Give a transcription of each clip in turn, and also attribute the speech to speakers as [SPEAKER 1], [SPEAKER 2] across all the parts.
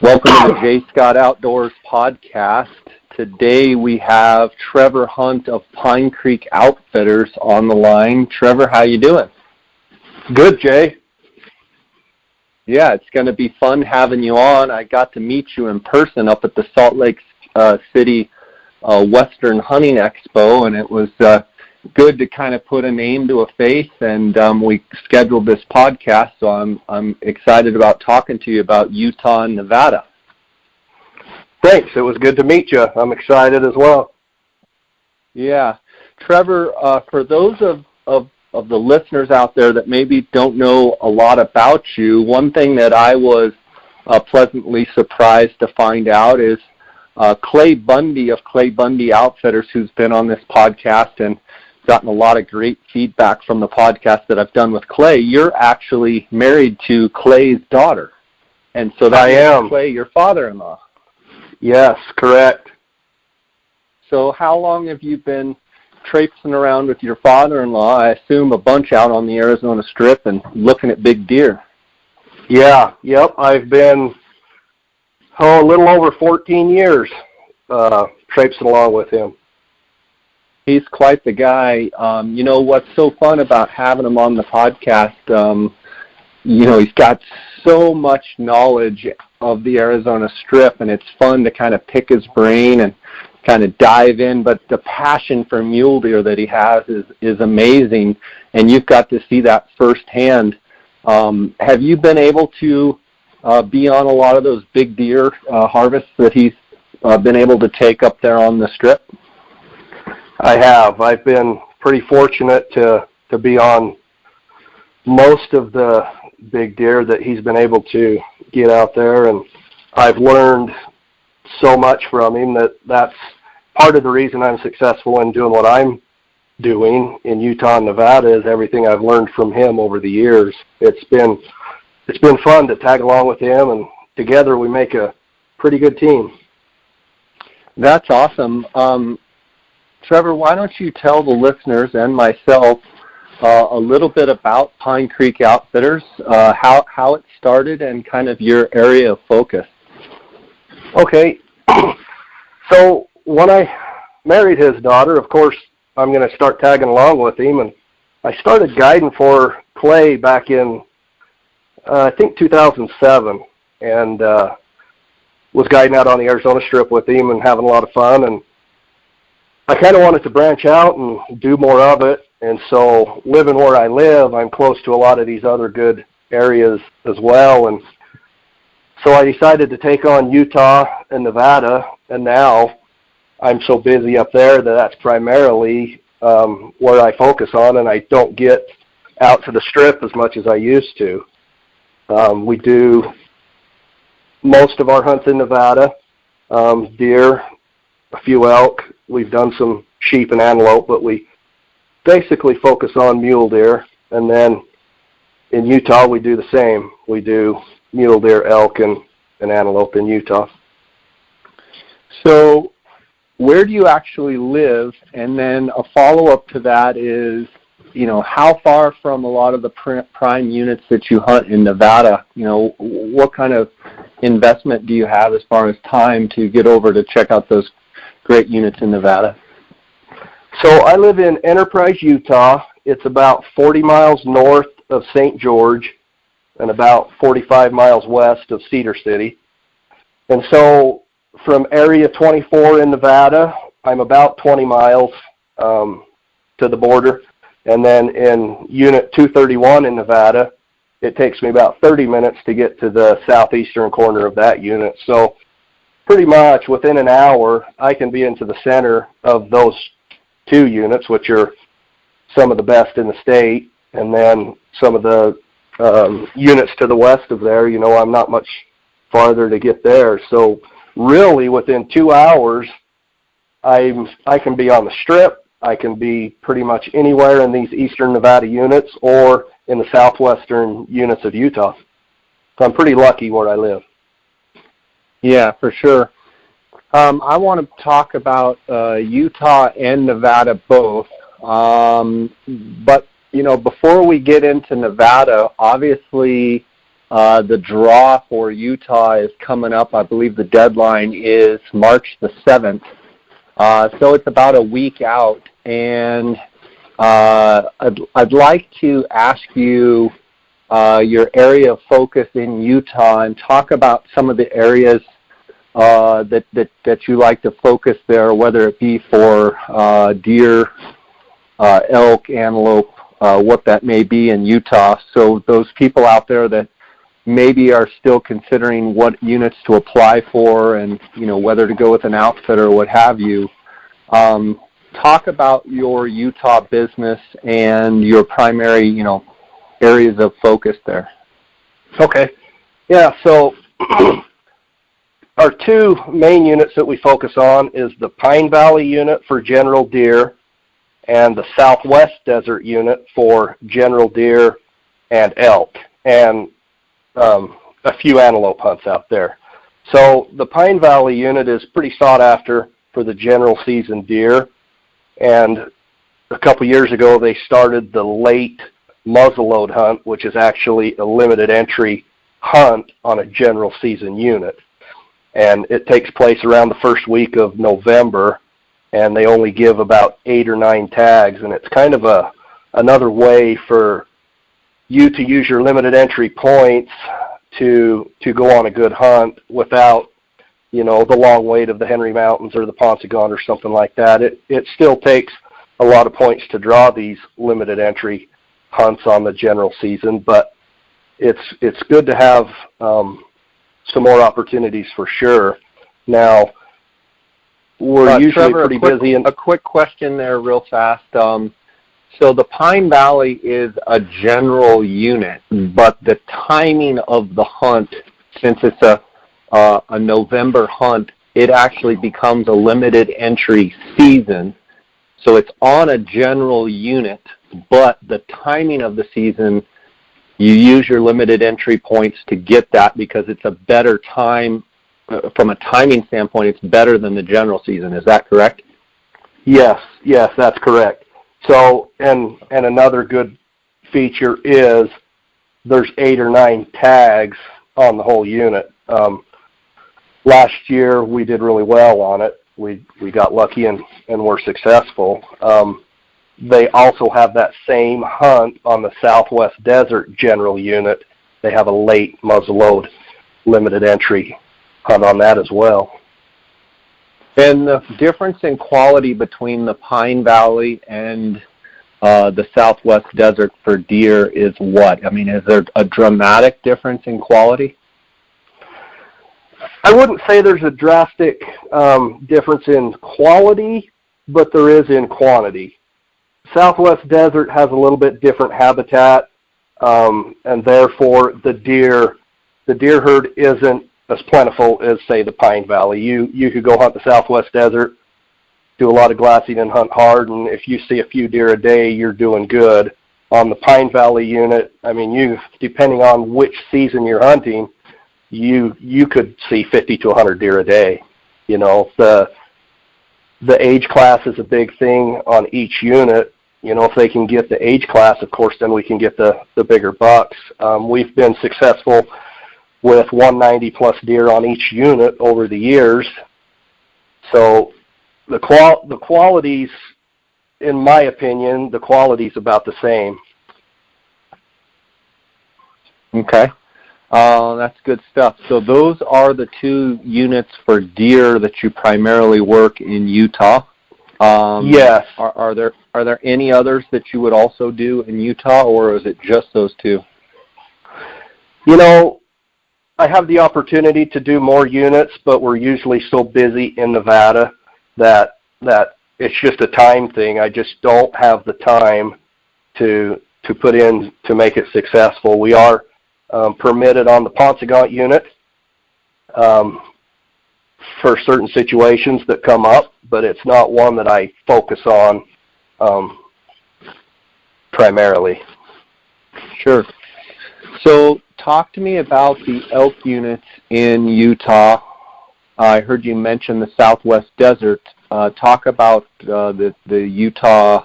[SPEAKER 1] Welcome to the J. Scott Outdoors podcast. Today we have Trevor Hunt of PineCreek Outfitters on the line. Trevor, how you doing?
[SPEAKER 2] Good, Jay.
[SPEAKER 1] Yeah, it's going to be fun having you on. I got to meet you in person up at the Salt Lake City Western Hunting Expo, and it was good to kind of put a name to a face, and we scheduled this podcast, so I'm excited about talking to you about Utah and Nevada.
[SPEAKER 2] Thanks. It was good to meet you. I'm excited as well.
[SPEAKER 1] Yeah. Trevor, for those of the listeners out there that maybe don't know a lot about you, one thing that I was pleasantly surprised to find out is Clay Bundy of Clay Bundy Outfitters, who's been on this podcast and gotten a lot of great feedback from the podcast that I've done with Clay. You're actually married to Clay's daughter, and so that makes Clay your father-in-law.
[SPEAKER 2] Yes, correct.
[SPEAKER 1] So how long have you been traipsing around with your father-in-law? I assume a bunch out on the Arizona Strip and looking at big deer.
[SPEAKER 2] Yeah, yep. I've been a little over 14 years traipsing along with him.
[SPEAKER 1] He's quite the guy. You know, what's so fun about having him on the podcast, you know, he's got so much knowledge of the Arizona Strip, and it's fun to kind of pick his brain and kind of dive in, but the passion for mule deer that he has is amazing, and you've got to see that firsthand. Have you been able to be on a lot of those big deer harvests that he's been able to take up there on the Strip?
[SPEAKER 2] I have. I've been pretty fortunate to be on most of the big deer that he's been able to get out there, and I've learned so much from him that's part of the reason I'm successful in doing what I'm doing in Utah and Nevada is everything I've learned from him over the years. It's been fun to tag along with him, and together we make a pretty good team.
[SPEAKER 1] That's awesome. Trevor, why don't you tell the listeners and myself a little bit about PineCreek Outfitters, how it started, and kind of your area of focus.
[SPEAKER 2] Okay. So when I married his daughter, of course, I'm going to start tagging along with him, and I started guiding for Clay back in, I think, 2007, and was guiding out on the Arizona Strip with him and having a lot of fun, and I kind of wanted to branch out and do more of it, and so living where I live, I'm close to a lot of these other good areas as well, and so I decided to take on Utah and Nevada, and now I'm so busy up there that that's primarily where I focus on, and I don't get out to the Strip as much as I used to. We do most of our hunts in Nevada, deer, a few elk. We've done some sheep and antelope, but we basically focus on mule deer. And then in Utah, we do the same. We do mule deer, elk, and antelope in Utah.
[SPEAKER 1] So where do you actually live? And then a follow-up to that is, you know, how far from a lot of the prime units that you hunt in Nevada, you know, what kind of investment do you have as far as time to get over to check out those great units in Nevada?
[SPEAKER 2] So I live in Enterprise, Utah. It's about 40 miles north of St. George and about 45 miles west of Cedar City. And so from Area 24 in Nevada, I'm about 20 miles to the border. And then in Unit 231 in Nevada, it takes me about 30 minutes to get to the southeastern corner of that unit. So pretty much within an hour, I can be into the center of those two units, which are some of the best in the state. And then some of the units to the west of there, you know, I'm not much farther to get there. So really within 2 hours, I can be on the Strip. I can be pretty much anywhere in these eastern Nevada units or in the southwestern units of Utah. So I'm pretty lucky where I live.
[SPEAKER 1] Yeah, for sure. I want to talk about Utah and Nevada both. But, you know, before we get into Nevada, obviously The draw for Utah is coming up. I believe the deadline is March the 7th. So it's about a week out, and I'd like to ask you your area of focus in Utah and talk about some of the areas that you like to focus there, whether it be for deer, elk, antelope, what that may be in Utah. So those people out there that maybe are still considering what units to apply for and, whether to go with an outfitter or what have you, talk about your Utah business and your primary, areas of focus there.
[SPEAKER 2] Okay. Yeah, so our two main units that we focus on is the Pine Valley unit for general deer and the Southwest Desert unit for general deer and elk, and a few antelope hunts out there. So the Pine Valley unit is pretty sought after for the general season deer, and a couple years ago they started the late Muzzleload Hunt, which is actually a limited entry hunt on a general season unit. And it takes place around the first week of November, and they only give about 8 or 9 tags, and it's kind of another way for you to use your limited entry points to go on a good hunt without, the long wait of the Henry Mountains or the Paunsaugunt or something like that. It still takes a lot of points to draw these limited entry hunts on the general season, but it's good to have some more opportunities for sure. Now, we're usually
[SPEAKER 1] Trevor,
[SPEAKER 2] pretty busy.
[SPEAKER 1] A quick question there real fast. So the Pine Valley is a general unit, but the timing of the hunt, since it's a November hunt, it actually becomes a limited entry season. So it's on a general unit, but the timing of the season, you use your limited entry points to get that because it's a better time. From a timing standpoint, it's better than the general season. Is that correct?
[SPEAKER 2] Yes, that's correct. So, and another good feature is there's 8 or 9 tags on the whole unit. Last year we did really well on it. We got lucky and were successful. They also have that same hunt on the Southwest Desert general unit. They have a late muzzleload limited entry hunt on that as well.
[SPEAKER 1] And the difference in quality between the Pine Valley and the Southwest Desert for deer is what? I mean, is there a dramatic difference in quality?
[SPEAKER 2] I wouldn't say there's a drastic difference in quality, but there is in quantity. Southwest Desert has a little bit different habitat, and therefore the deer herd isn't as plentiful as, say, the Pine Valley. You could go hunt the Southwest Desert, do a lot of glassing and hunt hard, and if you see a few deer a day, you're doing good. On the Pine Valley unit, I mean, depending on which season you're hunting, you could see 50 to 100 deer a day. The age class is a big thing on each unit. If they can get the age class, of course, then we can get the bigger bucks. We've been successful with 190 plus deer on each unit over the years. So the qualities, in my opinion, the quality's about the same. Okay.
[SPEAKER 1] That's good stuff. So those are the two units for deer that you primarily work in Utah.
[SPEAKER 2] Yes.
[SPEAKER 1] Are there any others that you would also do in Utah, or is it just those two?
[SPEAKER 2] I have the opportunity to do more units, but we're usually so busy in Nevada that it's just a time thing. I just don't have the time to put in to make it successful. We are permitted on the Paunsaugunt unit for certain situations that come up, but it's not one that I focus on primarily.
[SPEAKER 1] Sure. So talk to me about the elk units in Utah. I heard you mention the Southwest Desert. Talk about the Utah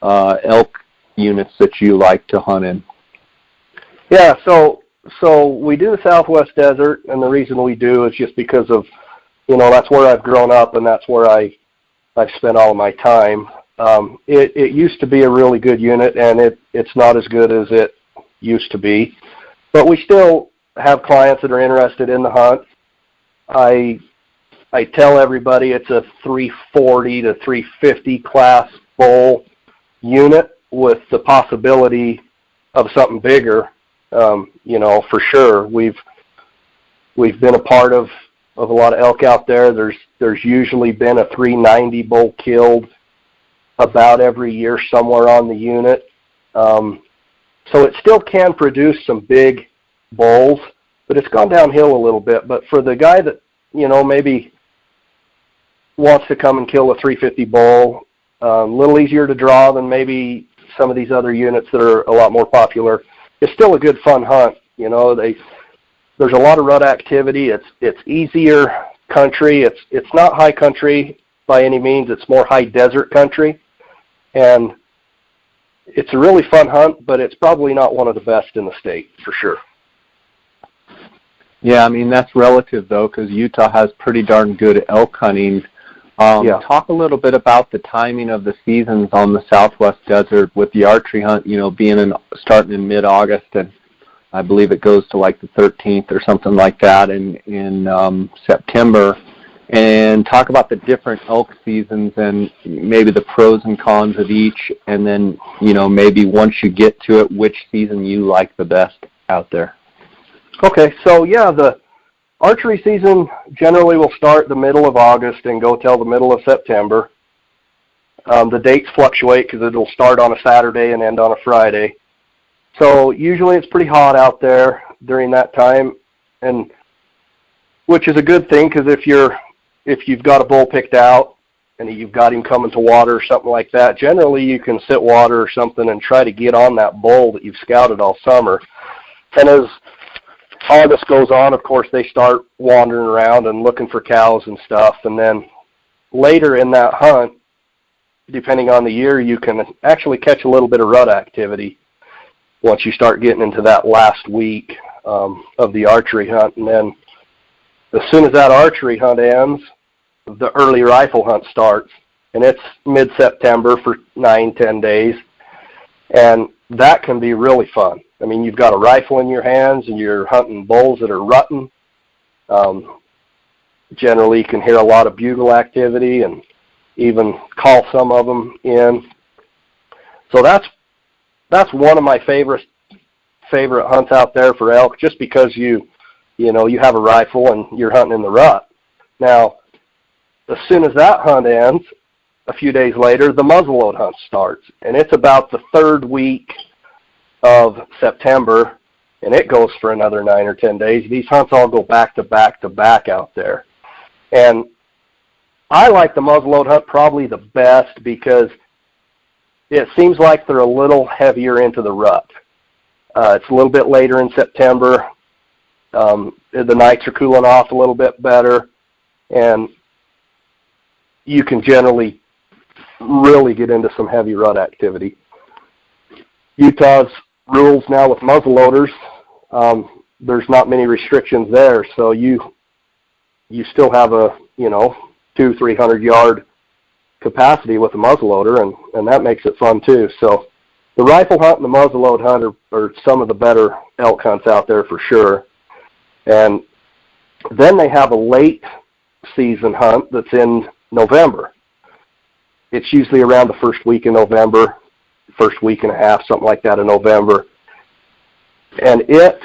[SPEAKER 1] elk units that you like to hunt in.
[SPEAKER 2] Yeah, so So we do the Southwest Desert, and the reason we do is just because of, that's where I've grown up, and that's where I've spent all of my time. It used to be a really good unit, and it's not as good as it used to be. But we still have clients that are interested in the hunt. I tell everybody it's a 340 to 350 class bull unit with the possibility of something bigger. For sure. We've been a part of a lot of elk out there. There's usually been a 390 bull killed about every year somewhere on the unit. So it still can produce some big bulls, but it's gone downhill a little bit. But for the guy that, maybe wants to come and kill a 350 bull, a little easier to draw than maybe some of these other units that are a lot more popular. It's still a good fun hunt. There's a lot of rut activity. It's easier country. It's not high country by any means. It's more high desert country. And it's a really fun hunt, but it's probably not one of the best in the state, for sure.
[SPEAKER 1] Yeah, I mean, that's relative, though, because Utah has pretty darn good elk hunting. Talk a little bit about the timing of the seasons on the Southwest Desert with the archery hunt, starting in mid-August, and I believe it goes to like the 13th or something like that in September. And talk about the different elk seasons and maybe the pros and cons of each, and then, maybe once you get to it, which season you like the best out there.
[SPEAKER 2] Okay, so the archery season generally will start the middle of August and go till the middle of September. The dates fluctuate because it'll start on a Saturday and end on a Friday. So usually it's pretty hot out there during that time, and which is a good thing, because if you've got a bull picked out and you've got him coming to water or something like that, generally you can sit water or something and try to get on that bull that you've scouted all summer. And as August goes on, of course, they start wandering around and looking for cows and stuff. And then later in that hunt, depending on the year, you can actually catch a little bit of rut activity once you start getting into that last week of the archery hunt. And then as soon as that archery hunt ends, the early rifle hunt starts. And it's mid-September for 9-10 days. And that can be really fun. I mean, you've got a rifle in your hands and you're hunting bulls that are rutting. Generally, you can hear a lot of bugle activity and even call some of them in. So that's one of my favorite hunts out there for elk, just because you have a rifle and you're hunting in the rut. Now, as soon as that hunt ends, a few days later, the muzzleload hunt starts, and it's about the third week of September, and it goes for another 9 or 10 days. These hunts all go back to back to back out there. And I like the muzzleload hunt probably the best because it seems like they're a little heavier into the rut. It's a little bit later in September. The nights are cooling off a little bit better, and you can generally really get into some heavy rut activity. Utah's rules now with muzzleloaders, there's not many restrictions there, so you still have a 200-300 yard capacity with a muzzleloader, and that makes it fun too. So the rifle hunt and the muzzleload hunt are some of the better elk hunts out there for sure. And then they have a late season hunt that's in November. It's usually around the first week in November, first week and a half, something like that in November. And it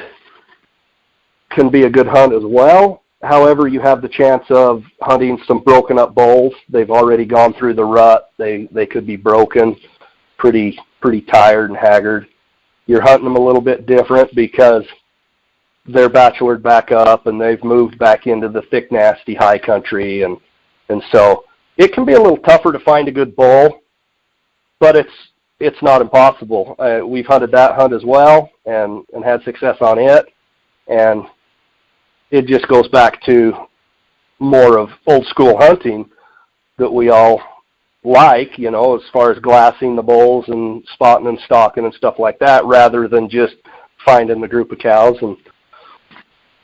[SPEAKER 2] can be a good hunt as well. However, you have the chance of hunting some broken up bulls. They've already gone through the rut. They could be broken, pretty tired and haggard. You're hunting them a little bit different because they're bachelored back up and they've moved back into the thick, nasty high country. And so it can be a little tougher to find a good bull, but it's not impossible. We've hunted that hunt as well and had success on it. And it just goes back to more of old school hunting that we all like, as far as glassing the bulls and spotting and stalking and stuff like that, rather than just finding the group of cows and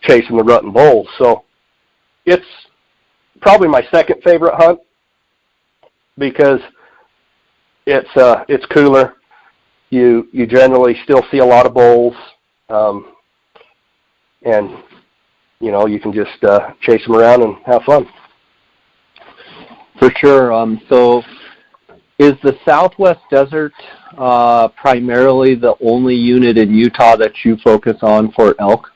[SPEAKER 2] chasing the rutting bulls. So it's probably my second favorite hunt because it's cooler. You generally still see a lot of bulls, and you can just chase them around and have fun.
[SPEAKER 1] For sure. So is the Southwest Desert primarily the only unit in Utah that you focus on for elk?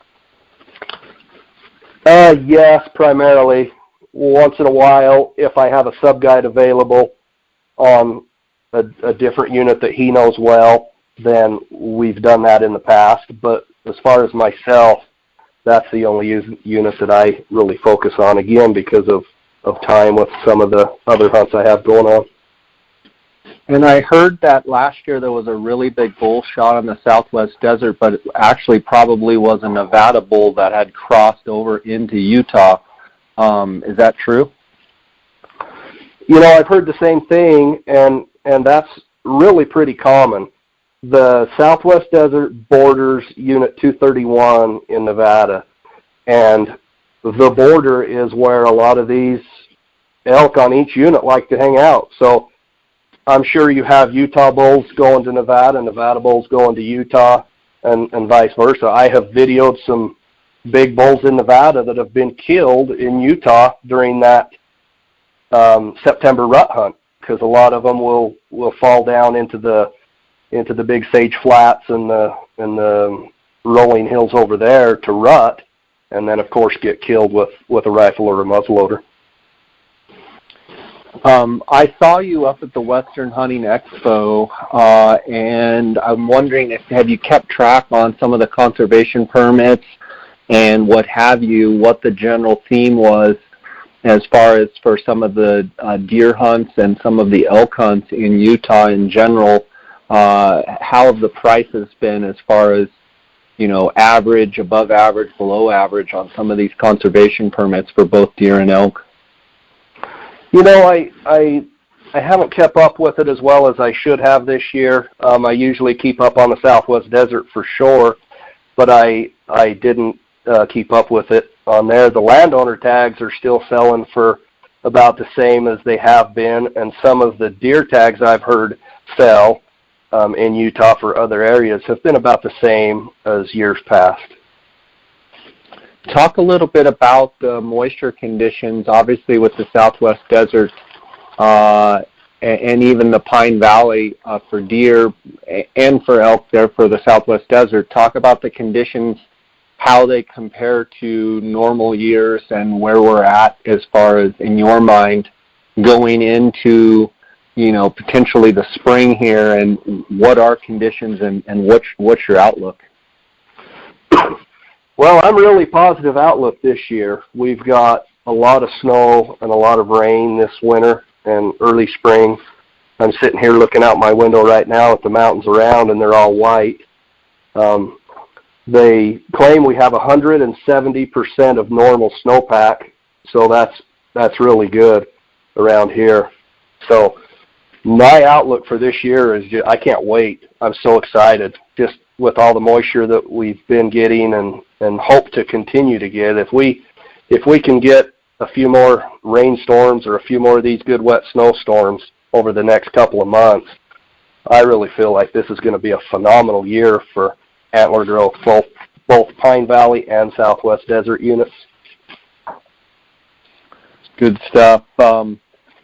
[SPEAKER 2] Yes, primarily. Once in a while, if I have a sub-guide available on a different unit that he knows well, then we've done that in the past. But as far as myself, that's the only unit that I really focus on, again, because of time with some of the other hunts I have going on.
[SPEAKER 1] And I heard that last year there was a really big bull shot on the Southwest Desert, but it actually probably was a Nevada bull that had crossed over into Utah. Is that true?
[SPEAKER 2] I've heard the same thing, and that's really pretty common. The Southwest Desert borders Unit 231 in Nevada, and the border is where a lot of these elk on each unit like to hang out. So I'm sure you have Utah bulls going to Nevada, Nevada bulls going to Utah, and vice versa. I have videoed some big bulls in Nevada that have been killed in Utah during that September rut hunt, because a lot of them will fall down into the big sage flats and the rolling hills over there to rut, and then of course get killed with a rifle or a muzzleloader.
[SPEAKER 1] I saw you up at the Western Hunting Expo, and I'm wondering have you kept track on some of the conservation permits and what have you, what the general theme was as far as for some of the deer hunts and some of the elk hunts in Utah in general. How have the prices been as far as, average, above average, below average on some of these conservation permits for both deer and elk?
[SPEAKER 2] I haven't kept up with it as well as I should have this year. I usually keep up on the Southwest Desert for sure, but I didn't keep up with it on there. The Landowner Tags are still selling for about the same as they have been, and some of the deer tags I've heard sell in Utah for other areas have been about the same as years past.
[SPEAKER 1] Talk a little bit about the moisture conditions, obviously with the Southwest Desert and even the Pine Valley for deer and for elk there for the Southwest Desert. Talk about the conditions, how they compare to normal years and where we're at as far as, in your mind, going into, potentially the spring here, and what are conditions and what's your outlook?
[SPEAKER 2] Well, I'm really positive outlook this year. We've got a lot of snow and a lot of rain this winter and early spring. I'm sitting here looking out my window right now at the mountains around, and they're all white. They claim we have 170% of normal snowpack, so that's really good around here. So my outlook for this year is I can't wait. I'm so excited, just with all the moisture that we've been getting and hope to continue to get. If we can get a few more rainstorms or a few more of these good wet snowstorms over the next couple of months, I really feel like this is going to be a phenomenal year for antler growth, both Pine Valley and Southwest Desert units.
[SPEAKER 1] Good stuff.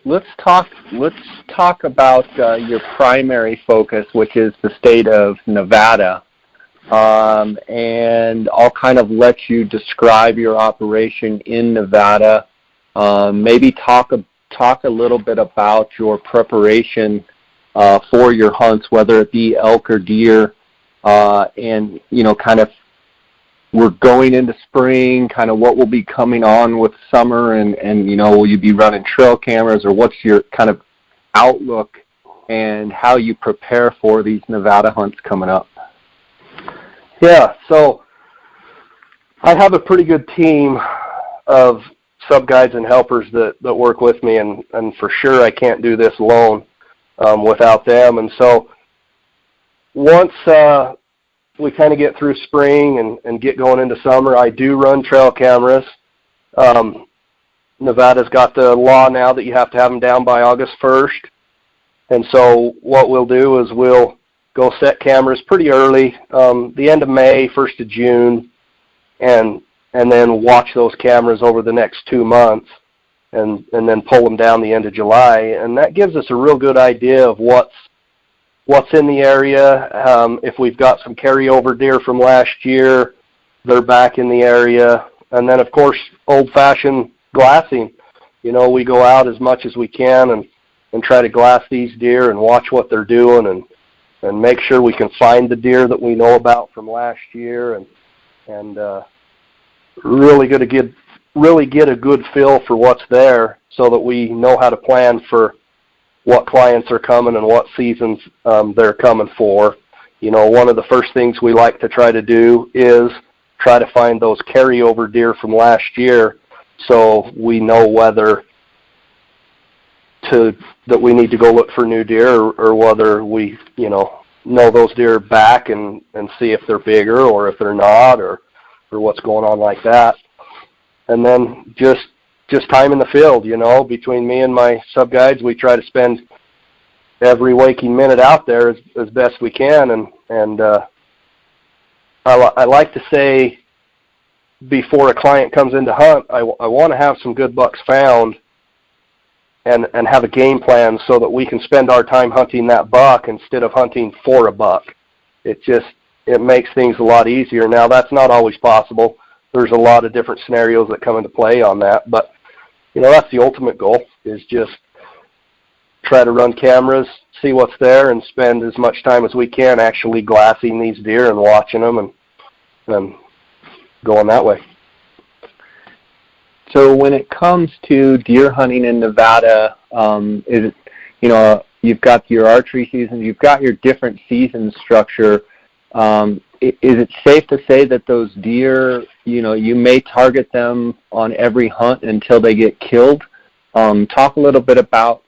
[SPEAKER 1] Let's talk about your primary focus, which is the state of Nevada. And I'll kind of let you describe your operation in Nevada. Maybe talk a little bit about your preparation for your hunts, whether it be elk or deer, and kind of we're going into spring, kind of what will be coming on with summer, and will you be running trail cameras, or what's your kind of outlook and how you prepare for these Nevada hunts coming up?
[SPEAKER 2] Yeah, so I have a pretty good team of sub-guides and helpers that work with me, and for sure I can't do this alone without them. And so once we kind of get through spring and get going into summer, I do run trail cameras. Nevada's got the law now that you have to have them down by August 1st. And so what we'll do is we'll go set cameras pretty early, the end of May, 1st of June, and then watch those cameras over the next 2 months and then pull them down the end of July. And that gives us a real good idea of what's in the area. If we've got some carryover deer from last year, they're back in the area. And then, of course, old-fashioned glassing. You know, we go out as much as we can and try to glass these deer and watch what they're doing and make sure we can find the deer that we know about from last year and really get a good feel for what's there so that we know how to plan for what clients are coming and what seasons they're coming for. You know, one of the first things we like to try to do is try to find those carryover deer from last year so we know whether that we need to go look for new deer or whether we, know those deer back and see if they're bigger or if they're not or what's going on like that. And then just time in the field, between me and my sub-guides, we try to spend every waking minute out there as best we can. And I like to say before a client comes in to hunt, I want to have some good bucks found and have a game plan so that we can spend our time hunting that buck instead of hunting for a buck. It makes things a lot easier. Now, that's not always possible. There's a lot of different scenarios that come into play on that, but that's the ultimate goal, is just try to run cameras, see what's there, and spend as much time as we can actually glassing these deer and watching them and going that way.
[SPEAKER 1] So when it comes to deer hunting in Nevada, is it, you've got your archery seasons, you've got your different season structure. Is it safe to say that those deer, you may target them on every hunt until they get killed? Talk a little bit about,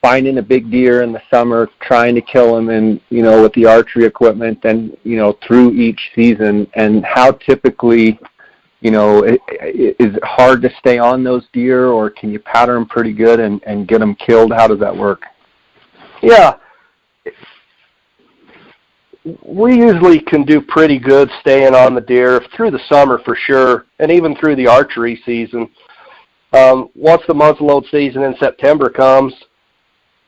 [SPEAKER 1] finding a big deer in the summer, trying to kill them, and, with the archery equipment, and, through each season, and how typically, is it hard to stay on those deer, or can you pattern them pretty good and get them killed? How does that work?
[SPEAKER 2] Yeah. We usually can do pretty good staying on the deer through the summer for sure, and even through the archery season. Once the muzzleload season in September comes,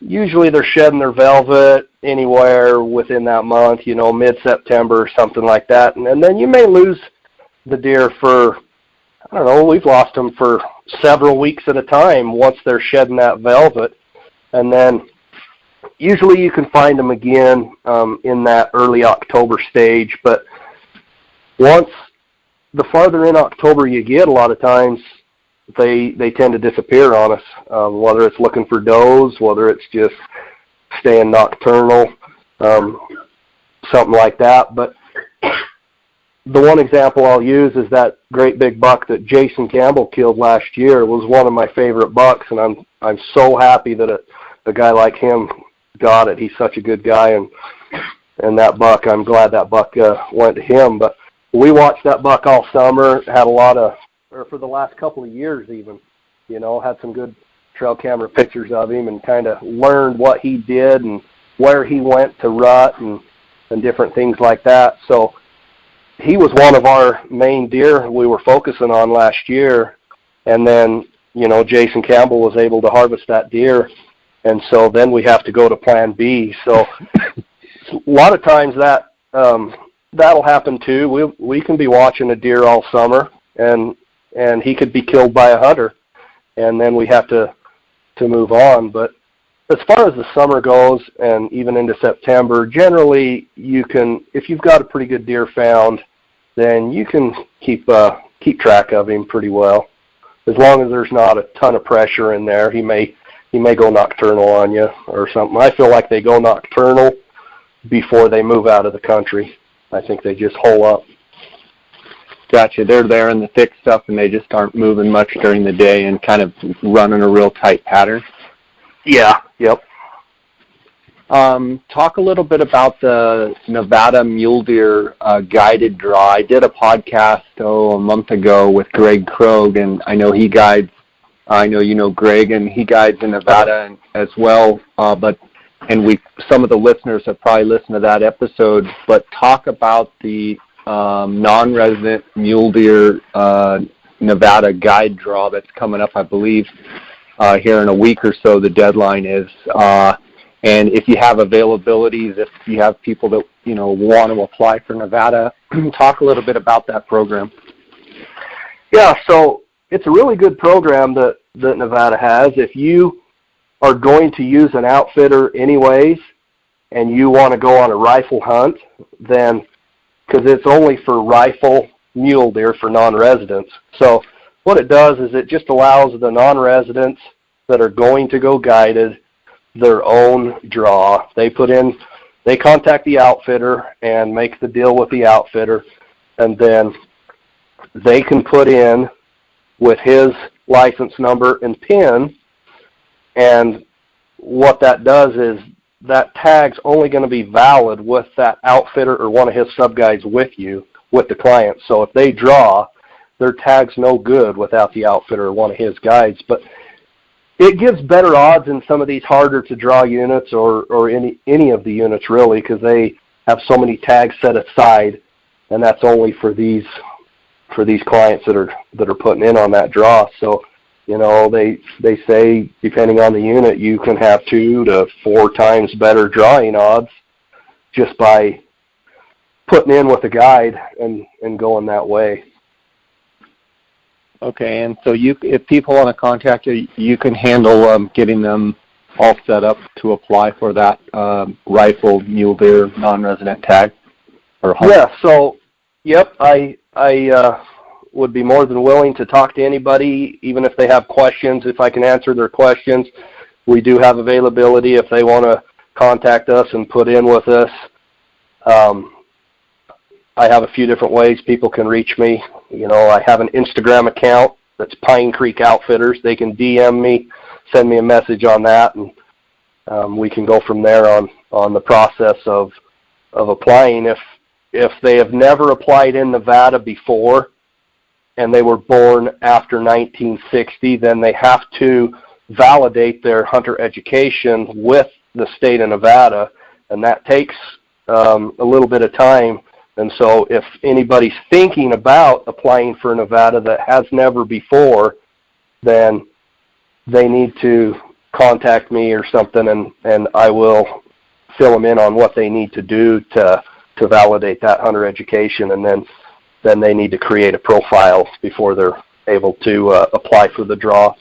[SPEAKER 2] usually they're shedding their velvet anywhere within that month, mid-September or something like that. And then you may lose the deer for, I don't know, we've lost them for several weeks at a time once they're shedding that velvet. And then usually you can find them again in that early October stage. But once the farther in October you get, a lot of times they tend to disappear on us, whether it's looking for does, whether it's just staying nocturnal, something like that. But the one example I'll use is that great big buck that Jason Campbell killed last year. It was one of my favorite bucks, and I'm so happy that a guy like him got it. He's such a good guy, and that buck, I'm glad that buck went to him. But we watched that buck all summer, had a lot of, or for the last couple of years even, had some good trail camera pictures of him and kind of learned what he did and where he went to rut and different things like that. So he was one of our main deer we were focusing on last year. And then, Jason Campbell was able to harvest that deer. And so then we have to go to plan B. So a lot of times that'll happen too. We can be watching a deer all summer and he could be killed by a hunter, and then we have to move on. But as far as the summer goes, and even into September, generally you can, if you've got a pretty good deer found, then you can keep track of him pretty well. As long as there's not a ton of pressure in there, he may go nocturnal on you or something. I feel like they go nocturnal before they move out of the country. I think they just hole up.
[SPEAKER 1] Gotcha. They're there in the thick stuff, and they just aren't moving much during the day and kind of running a real tight pattern.
[SPEAKER 2] Yeah. Yep.
[SPEAKER 1] Talk a little bit about the Nevada mule deer guided draw. I did a podcast a month ago with Greg Krogh, and I know he guides. I know you know Greg, and he guides in Nevada as well. Some of the listeners have probably listened to that episode. But talk about the non-resident mule deer Nevada guide draw that's coming up, I believe, here in a week or so. The deadline is. And if you have availabilities, if you have people that, want to apply for Nevada, talk a little bit about that program.
[SPEAKER 2] Yeah, so it's a really good program that Nevada has. If you are going to use an outfitter anyways and you want to go on a rifle hunt, then, because it's only for rifle mule deer for non-residents. So what it does is it just allows the non-residents that are going to go guided their own draw. They contact the outfitter and make the deal with the outfitter, and then they can put in with his license number and PIN, and what that does is that tag's only going to be valid with that outfitter or one of his sub-guides with the client. So if they draw, their tag's no good without the outfitter or one of his guides. But it gives better odds in some of these harder to draw units or any of the units really, because they have so many tags set aside, and that's only for these clients that are putting in on that draw. So, they say depending on the unit, you can have 2 to 4 times better drawing odds just by putting in with a guide and going that way. Okay, and so if people want to contact you, you can handle getting them all set up to apply for that rifle mule deer non-resident tag? Or hunt? Yeah, so, yep, I would be more than willing to talk to anybody, even if they have questions, if I can answer their questions. We do have availability if they want to contact us and put in with us. I have a few different ways people can reach me. I have an Instagram account that's PineCreek Outfitters. They can DM me, send me a message on that, and we can go from there on the process of applying. If they have never applied in Nevada before and they were born after 1960, then they have to validate their hunter education with the state of Nevada, and that takes a little bit of time. And so if anybody's thinking about applying for Nevada that has never before, then they need to contact me or something, and I will fill them in on what they need to do to validate that hunter education, and then they need to create a profile before they're able to apply for the draw.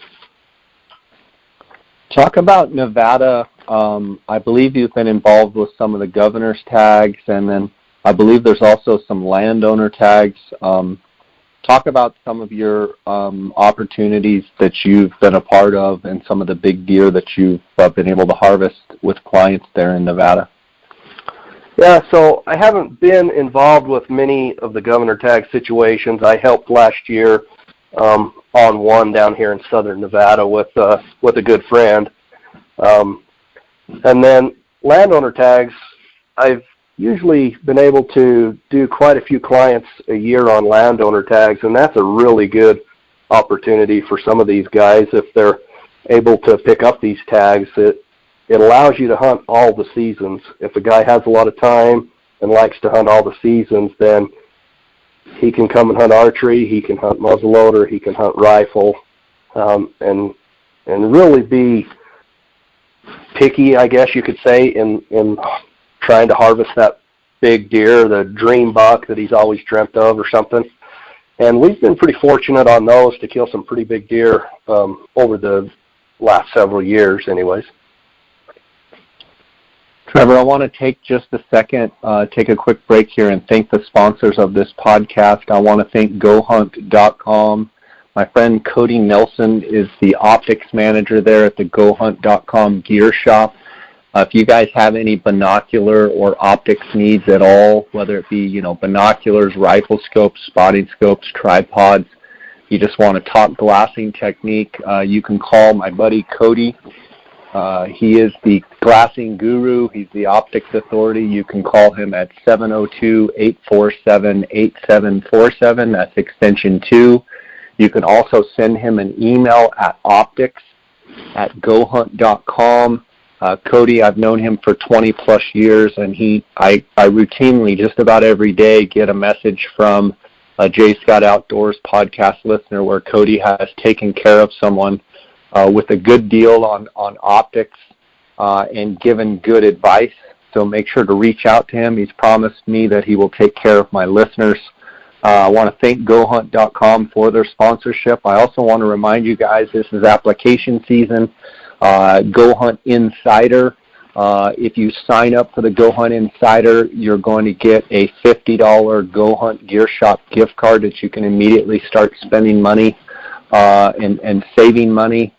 [SPEAKER 1] Talk about Nevada. I believe you've been involved with some of the governor's tags, and then I believe there's also some landowner tags. Talk about some of your opportunities that you've been a part of and some of the big deer that you've been able to harvest with clients there in Nevada.
[SPEAKER 2] Yeah, so I haven't been involved with many of the governor tag situations. I helped last year on one down here in southern Nevada with a good friend. And then landowner tags, I've usually been able to do quite a few clients a year on landowner tags, and that's a really good opportunity for some of these guys if they're able to pick up these tags. It allows you to hunt all the seasons. If a guy has a lot of time and likes to hunt all the seasons, then he can come and hunt archery, he can hunt muzzleloader, he can hunt rifle, and really be picky, I guess you could say, in trying to harvest that big deer, the dream buck that he's always dreamt of or something. And we've been pretty fortunate on those to kill some pretty big deer over the last several years anyways.
[SPEAKER 1] Trevor, I want to take just a second, take a quick break here and thank the sponsors of this podcast. I want to thank GoHunt.com. My friend Cody Nelson is the optics manager there at the GoHunt.com gear shop. If you guys have any binocular or optics needs at all, whether it be, binoculars, rifle scopes, spotting scopes, tripods, you just want a top glassing technique, you can call my buddy Cody He is the glassing guru. He's the optics authority. You can call him at 702-847-8747. That's extension 2. You can also send him an email at optics@gohunt.com. Cody, I've known him for 20-plus years, and I routinely, just about every day, get a message from a J. Scott Outdoors podcast listener where Cody has taken care of someone with a good deal on optics and given good advice. So make sure to reach out to him. He's promised me that he will take care of my listeners. I want to thank GoHunt.com for their sponsorship. I also want to remind you guys this is application season. Go Hunt Insider. If you sign up for the Go Hunt Insider, you're going to get a $50 Go Hunt Gear Shop gift card that you can immediately start spending money and saving money.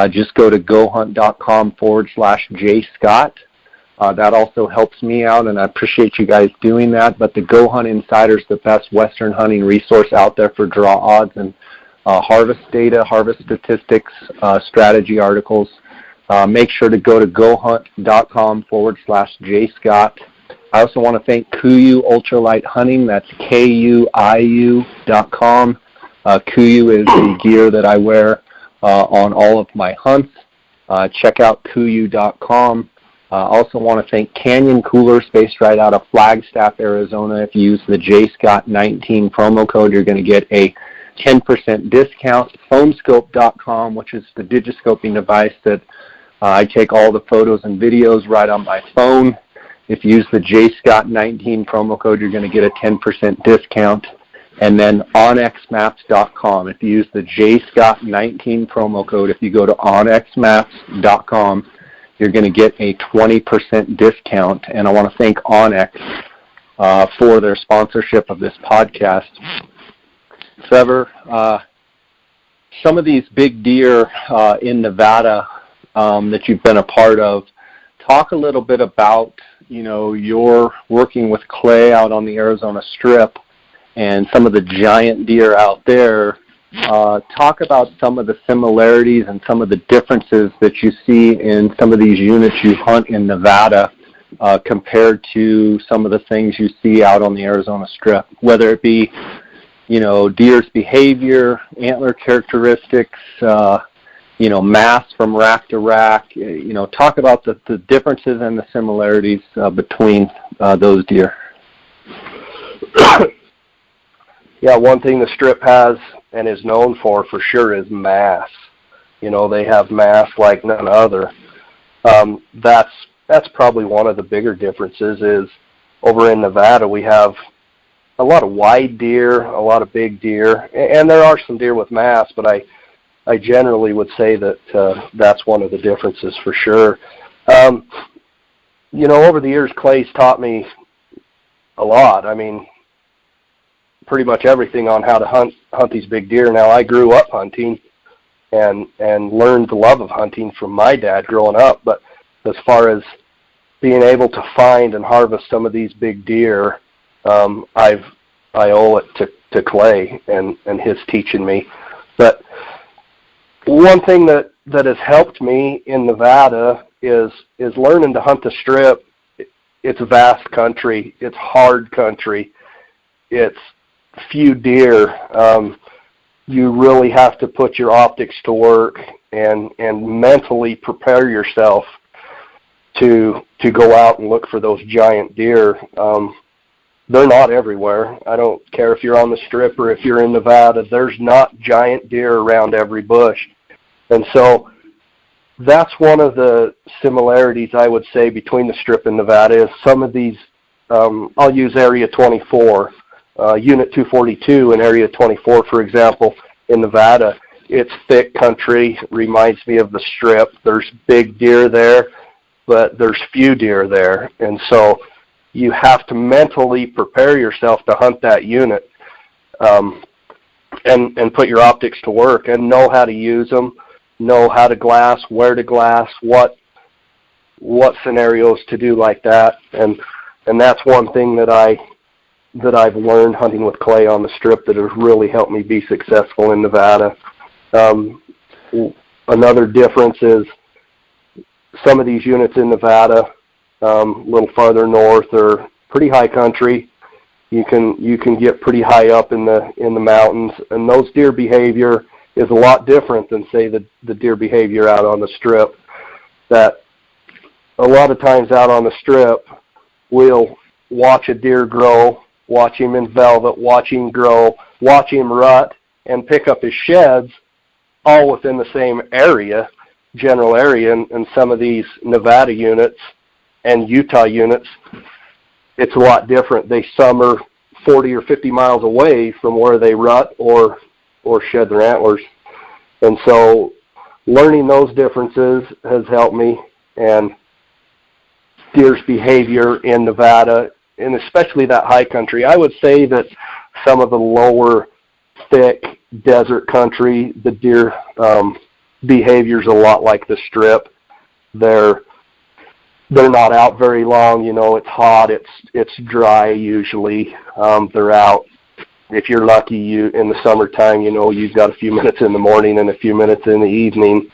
[SPEAKER 1] Just go to gohunt.com/JScott. That also helps me out, and I appreciate you guys doing that. But the Go Hunt Insider is the best Western hunting resource out there for draw odds and harvest data, harvest statistics, strategy articles. Make sure to go to gohunt.com/JScott. I also want to thank KUIU Ultralight Hunting. That's KUIU.com. KUIU is the gear that I wear on all of my hunts. Check out KUIU.com. I also want to thank Canyon Coolers based right out of Flagstaff, Arizona. If you use the JScott19 promo code, you're going to get a 10% discount. Foamscope.com, which is the digiscoping device that I take all the photos and videos right on my phone. If you use the JScott19 promo code, you're going to get a 10% discount. And then onxmaps.com. If you use the JScott19 promo code, if you go to onxmaps.com, you're going to get a 20% discount. And I want to thank Onyx for their sponsorship of this podcast. Trevor, some of these big deer in Nevada that you've been a part of, talk a little bit about, your working with Clay out on the Arizona Strip and some of the giant deer out there. Talk about some of the similarities and some of the differences that you see in some of these units you hunt in Nevada compared to some of the things you see out on the Arizona Strip, whether it be, deer's behavior, antler characteristics, mass from rack to rack. Talk about the differences and the similarities between those deer.
[SPEAKER 2] Yeah, one thing the Strip has and is known for sure is mass. They have mass like none other. That's probably one of the bigger differences is over in Nevada we have a lot of wide deer, a lot of big deer, and there are some deer with mass, but I generally would say that that's one of the differences for sure. Over the years, Clay's taught me a lot. I mean, pretty much everything on how to hunt these big deer. Now, I grew up hunting and learned the love of hunting from my dad growing up, but as far as being able to find and harvest some of these big deer, I owe it to Clay and his teaching me. But one thing that has helped me in Nevada is learning to hunt the Strip. It's vast country. It's hard country. It's few deer. You really have to put your optics to work and mentally prepare yourself to go out and look for those giant deer. They're not everywhere. I don't care if you're on the Strip or if you're in Nevada. There's not giant deer around every bush. And so that's one of the similarities I would say between the Strip and Nevada is some of these, I'll use Area 24, Unit 242 in Area 24, for example, in Nevada. It's thick country, reminds me of the Strip. There's big deer there, but there's few deer there. And so you have to mentally prepare yourself to hunt that unit and put your optics to work and know how to use them, know how to glass, where to glass, what scenarios to do like that. And that's one thing that I've learned hunting with Clay on the Strip that has really helped me be successful in Nevada. Another difference is some of these units in Nevada, a little farther north, are pretty high country. You can get pretty high up in the mountains, and those deer behavior is a lot different than, say, the deer behavior out on the strip. That a lot of times out on the strip, we'll watch a deer grow, watch him in velvet, watch him grow, watch him rut, and pick up his sheds all within the same area, general area. And some of these Nevada units and Utah units, it's a lot different. Some are 40 or 50 miles away from where they rut or shed their antlers. And so learning those differences has helped me, and deer's behavior in Nevada, and especially that high country. I would say that some of the lower, thick desert country, the deer behavior's a lot like the strip. They're not out very long. You know, it's hot, it's dry usually. They're out. If you're lucky, in the summertime, you know, you've got a few minutes in the morning and a few minutes in the evening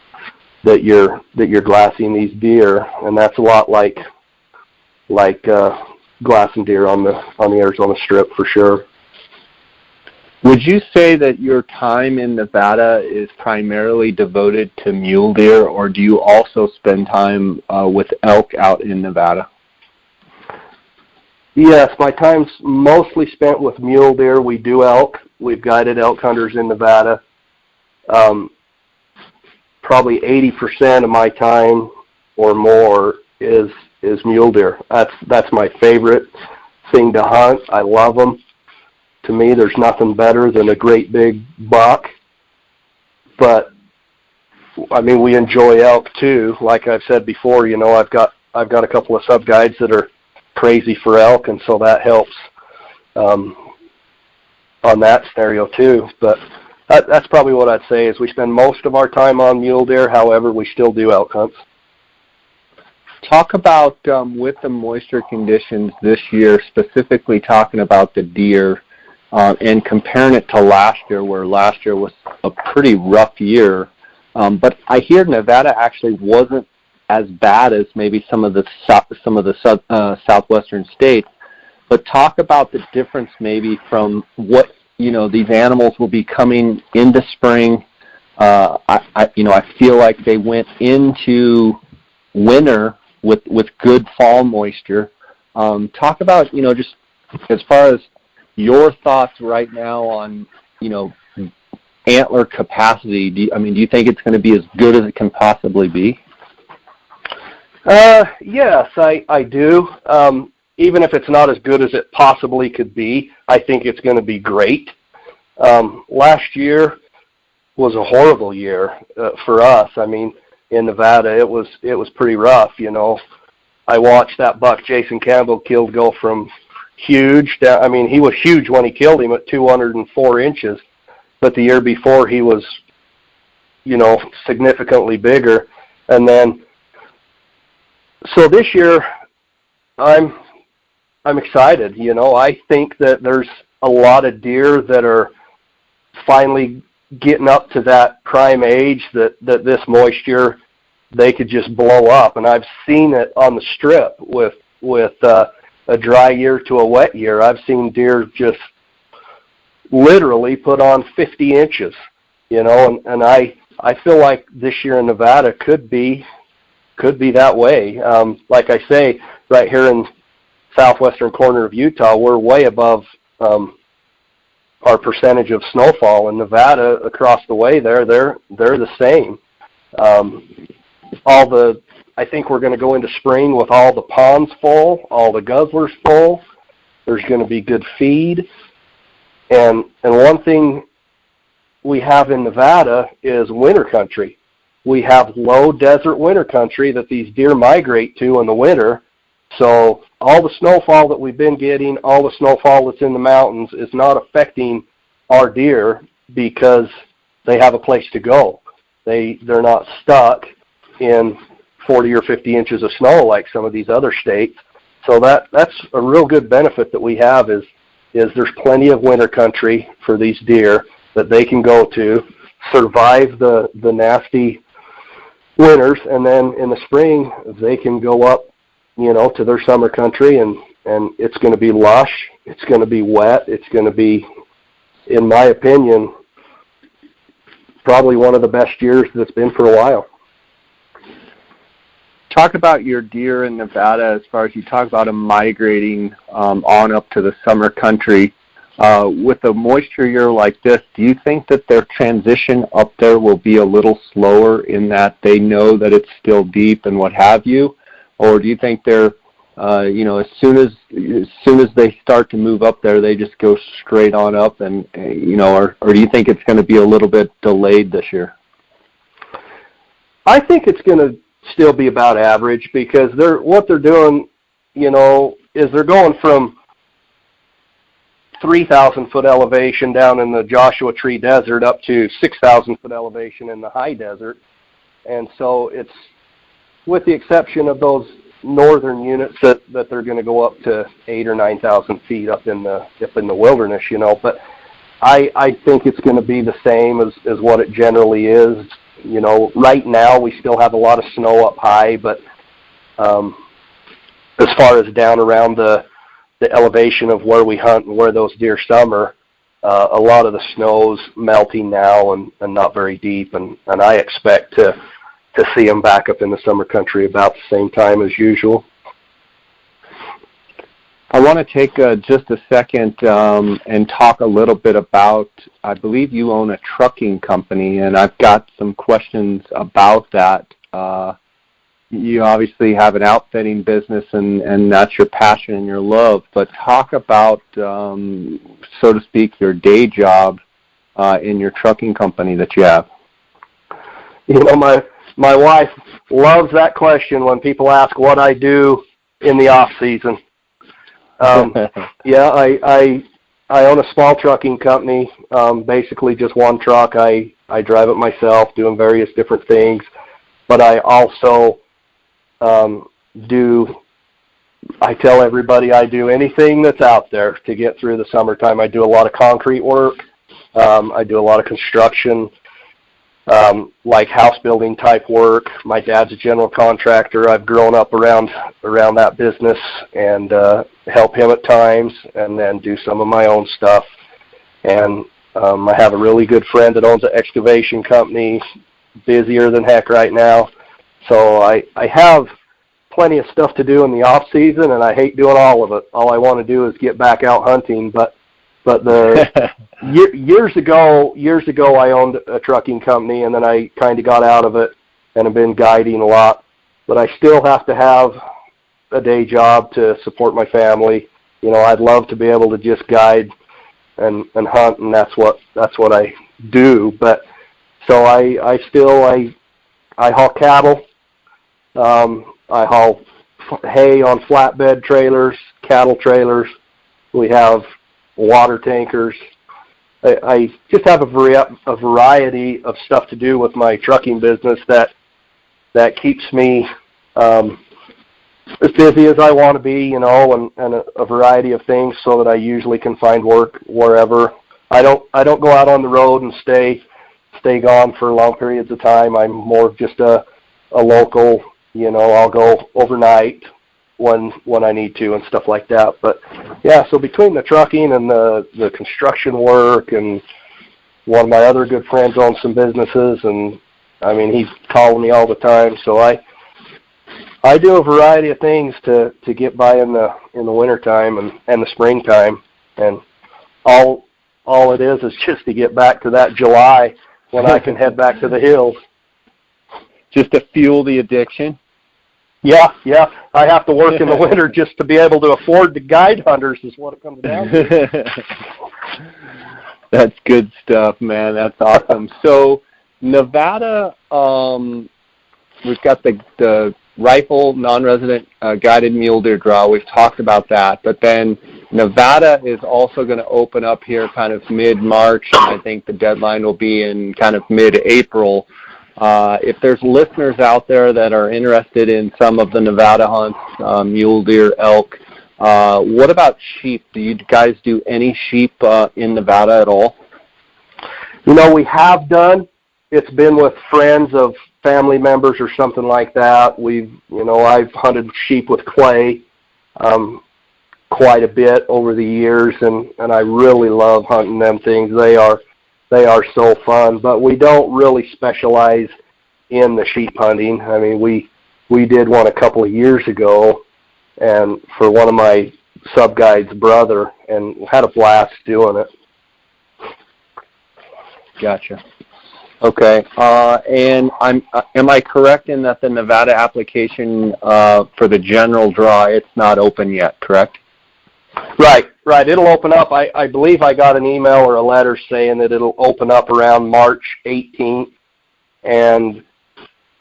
[SPEAKER 2] that you're glassing these deer, and that's a lot like glassing deer on the Arizona Strip for sure.
[SPEAKER 1] Would you say that your time in Nevada is primarily devoted to mule deer, or do you also spend time with elk out in Nevada?
[SPEAKER 2] Yes, my time's mostly spent with mule deer. We do elk. We've guided elk hunters in Nevada. Probably 80% of my time or more is mule deer. That's my favorite thing to hunt. I love them. To me, there's nothing better than a great big buck. But I mean, we enjoy elk too. Like I've said before, you know, I've got a couple of sub guides that are crazy for elk, and so that helps on that scenario too. But that's probably what I'd say is we spend most of our time on mule deer. However, we still do elk hunts.
[SPEAKER 1] Talk about with the moisture conditions this year, specifically talking about the deer, and comparing it to last year, where last year was a pretty rough year. But I hear Nevada actually wasn't as bad as maybe some of the southwestern states. But talk about the difference maybe from what, you know, these animals will be coming into spring. I feel like they went into winter with good fall moisture. Talk about, you know, just as far as your thoughts right now on, you know, antler capacity. Do you think it's going to be as good as it can possibly be?
[SPEAKER 2] Yes, I do. Even if it's not as good as it possibly could be, I think it's going to be great. Last year was a horrible year for us. I mean, in Nevada, it was pretty rough. You know, I watched that buck Jason Campbell killed go from huge down. I mean, he was huge when he killed him at 204 inches, but the year before he was, you know, significantly bigger. And then, so this year, I'm excited. You know, I think that there's a lot of deer that are finally getting up to that prime age that this moisture, they could just blow up. And I've seen it on the strip with a dry year to a wet year. I've seen deer just literally put on 50 inches, you know, and I feel like this year in Nevada could be that way. Like I say, right here in southwestern corner of Utah, we're way above our percentage of snowfall. In Nevada, across the way there, they're the same. I think we're going to go into spring with all the ponds full, all the guzzlers full. There's going to be good feed. And one thing we have in Nevada is winter country. We have low desert winter country that these deer migrate to in the winter. So all the snowfall that we've been getting, all the snowfall that's in the mountains is not affecting our deer because they have a place to go. They're not stuck in 40 or 50 inches of snow like some of these other states. So that's a real good benefit that we have is there's plenty of winter country for these deer that they can go to, survive the nasty winters, and then in the spring they can go up, to their summer country, and it's going to be lush, it's going to be wet, it's going to be, in my opinion, probably one of the best years that's been for a while.
[SPEAKER 1] Talk about your deer in Nevada as far as you talk about them migrating on up to the summer country. With a moisture year like this, do you think that their transition up there will be a little slower in that they know that it's still deep and what have you? Or do you think they're, as soon as they start to move up there, they just go straight on up and, or do you think it's going to be a little bit delayed this year?
[SPEAKER 2] I think it's going to still be about average, because what they're doing, is they're going from 3,000 foot elevation down in the Joshua Tree Desert up to 6,000 foot elevation in the high desert. And so it's, with the exception of those northern units that they're going to go up to 8,000 or 9,000 feet up in the wilderness, but I think it's going to be the same as what it generally is. Right now we still have a lot of snow up high, but as far as down around the elevation of where we hunt and where those deer summer, a lot of the snow's melting now and not very deep, and I expect to see them back up in the summer country about the same time as usual.
[SPEAKER 1] I want to take just a second and talk a little bit about, I believe you own a trucking company, and I've got some questions about that. You obviously have an outfitting business, and that's your passion and your love, but talk about, so to speak, your day job in your trucking company that you have.
[SPEAKER 2] My wife loves that question when people ask what I do in the off season. Yeah, I own a small trucking company, basically just one truck. I drive it myself, doing various different things, but I also I tell everybody I do anything that's out there to get through the summertime. I do a lot of concrete work. I do a lot of construction, like house building type work. My dad's a general contractor. I've grown up around that business and help him at times, and then do some of my own stuff. And I have a really good friend that owns an excavation company, busier than heck right now. So I have plenty of stuff to do in the off season, and I hate doing all of it. All I want to do is get back out hunting. But years ago I owned a trucking company, and then I kind of got out of it and have been guiding a lot. But I still have to have a day job to support my family. I'd love to be able to just guide and hunt, and that's what I do. But so I haul cattle. I haul hay on flatbed trailers, cattle trailers. We have water tankers. I just have a variety of stuff to do with my trucking business that keeps me as busy as I want to be, and a variety of things, so that I usually can find work wherever. I don't go out on the road and stay gone for long periods of time. I'm more of just a local. I'll go overnight when I need to and stuff like that. But yeah, so between the trucking and the construction work, and one of my other good friends owns some businesses, and I mean, he's calling me all the time. So I do a variety of things to get by in the wintertime and the springtime, and all it is just to get back to that July when I can head back to the hills.
[SPEAKER 1] Just to fuel the addiction?
[SPEAKER 2] Yeah. I have to work in the winter just to be able to afford to guide hunters is what it comes down to.
[SPEAKER 1] That's good stuff, man. That's awesome. So Nevada, we've got the rifle, non-resident guided mule deer draw. We've talked about that. But then Nevada is also going to open up here kind of mid-March, and I think the deadline will be in kind of mid-April. If there's listeners out there that are interested in some of the Nevada hunts, mule deer, elk, what about sheep? Do you guys do any sheep in Nevada at all?
[SPEAKER 2] We have done. it's been with friends of family members or something like that. I've hunted sheep with Clay quite a bit over the years, and I really love hunting them things. They are so fun, but we don't really specialize in the sheep hunting. I mean, we did one a couple of years ago, and for one of my sub-guide's brother, and had a blast doing it.
[SPEAKER 1] Gotcha. Okay. And am I correct in that the Nevada application for the general draw, it's not open yet, correct?
[SPEAKER 2] Right. It'll open up. I believe I got an email or a letter saying that it'll open up around March 18th, and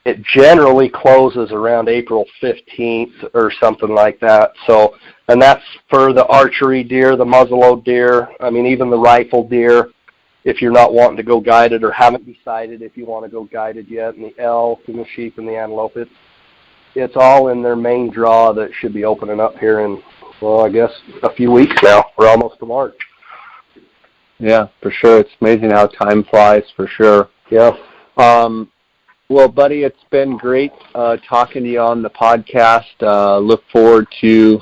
[SPEAKER 2] it generally closes around April 15th or something like that. So, and that's for the archery deer, the muzzleload deer, I mean, even the rifle deer, if you're not wanting to go guided or haven't decided if you want to go guided yet, and the elk and the sheep and the antelope. It's all in their main draw that should be opening up here in, well, I guess a few weeks now. We're almost to March.
[SPEAKER 1] Yeah, for sure. It's amazing how time flies, for sure.
[SPEAKER 2] Yeah.
[SPEAKER 1] Well, buddy, it's been great talking to you on the podcast. Look forward to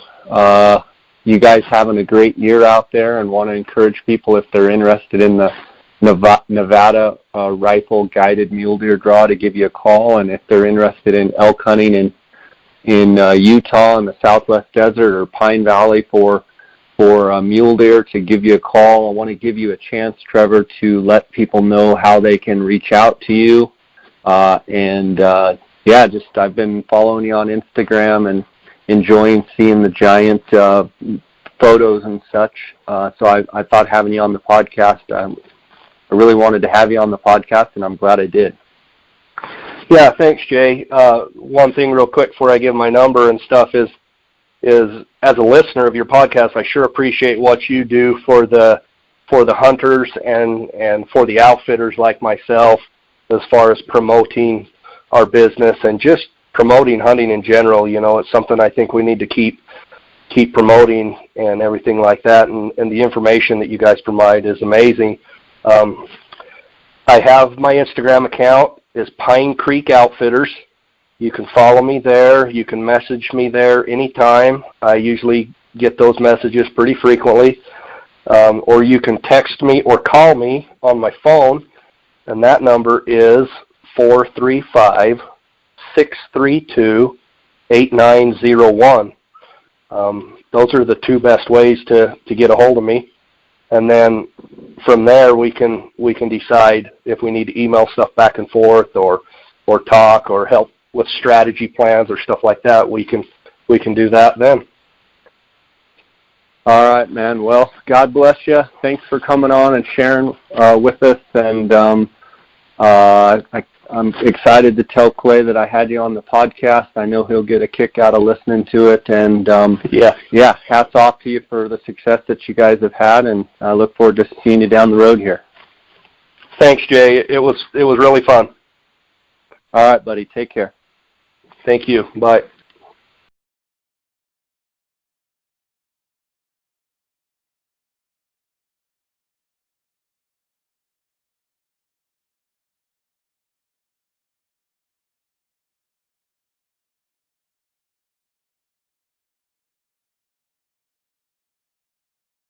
[SPEAKER 1] you guys having a great year out there, and want to encourage people, if they're interested in the Nevada rifle guided mule deer draw, to give you a call. And if they're interested in elk hunting in Utah in the Southwest Desert or Pine Valley for mule deer, to give you a call. I want to give you a chance, Trevor, to let people know how they can reach out to you. I've been following you on Instagram and enjoying seeing the giant photos and such. So I thought having you on the podcast, I really wanted to have you on the podcast, and I'm glad I did.
[SPEAKER 2] Yeah, thanks, Jay. One thing real quick before I give my number and stuff is as a listener of your podcast, I sure appreciate what you do for the hunters and for the outfitters like myself, as far as promoting our business and just promoting hunting in general. It's something I think we need to keep promoting and everything like that, and the information that you guys provide is amazing. I have my Instagram account is PineCreek Outfitters. You can follow me there. You can message me there anytime. I usually get those messages pretty frequently. Or you can text me or call me on my phone, and that number is 435-632-8901. Those are the two best ways to get a hold of me. And then from there we can decide if we need to email stuff back and forth or talk or help with strategy plans or stuff like that. We can do that then.
[SPEAKER 1] All right, man. Well, God bless you. Thanks for coming on and sharing with us. And I'm excited to tell Clay that I had you on the podcast. I know he'll get a kick out of listening to it. And hats off to you for the success that you guys have had. And I look forward to seeing you down the road here.
[SPEAKER 2] Thanks, Jay. It was really fun.
[SPEAKER 1] All right, buddy. Take care.
[SPEAKER 2] Thank you. Bye.